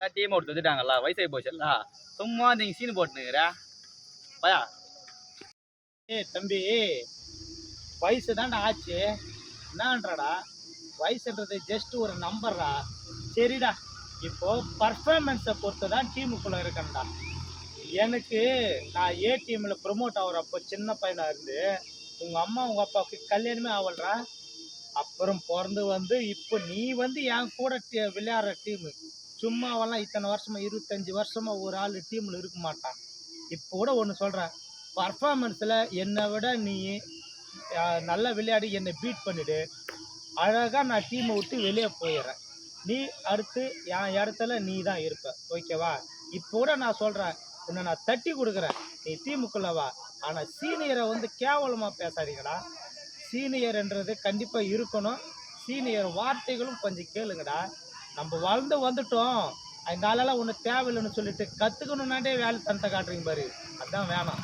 Team ஒருத்தர் வந்துட்டாங்கல்ல, வயசாகி போச்சுல்ல. சும்மா நீங்க சீன் போட்டுனுக்குற பயா. தம்பி, வயசு தான்டா ஆச்சு, என்னன்றடா வயசுன்றது ஜஸ்ட் ஒரு நம்பர்டா. சரிடா, இப்போ பர்ஃபார்மன்ஸை பொறுத்து தான் டீமுக்குள்ள இருக்கேன்டா. எனக்கு நான் ஏ டீம்ல ப்ரொமோட் ஆகுறப்போ சின்ன பையனா இருந்து உங்க அம்மா உங்க அப்பாவுக்கு கல்யாணமே ஆகலடா. அப்புறம் பிறந்து வந்து இப்போ நீ வந்து என் கூட விளையாடுற டீமு சும்மாவெல்லாம் இத்தனை வருஷமா 25 வருஷமா ஒரு ஆள் டீம்ல இருக்க மாட்டான். இப்போ கூட ஒன்று சொல்கிறேன், பர்ஃபார்மன்ஸில் என்னை விட நீ நல்லா விளையாடி என்னை பீட் பண்ணிவிடு, அழகாக நான் டீமை விட்டு வெளியே போயிடுறேன். நீ அடுத்து என் இடத்துல நீ தான் இருப்ப, ஓகேவா? இப்போ கூட நான் சொல்கிறேன், உன்னை நான் தட்டி கொடுக்குறேன், நீ டீமுக்குள்ளே வா. ஆனால் சீனியரை வந்து கேவலமாக பேசாதீங்கடா. சீனியர்ன்றது கண்டிப்பாக இருக்கணும். சீனியர் வார்த்தைகளும் கொஞ்சம் கேளுங்கடா. நம்ம வளர்ந்து வந்துட்டோம், அந்த ஆளெல்லாம் ஒன்று தேவையில்லைன்னு சொல்லிட்டு கற்றுக்கணுன்னாண்டே வேலை தனத்தை காட்டுறீங்க பாரு, அதுதான் வேணாம்.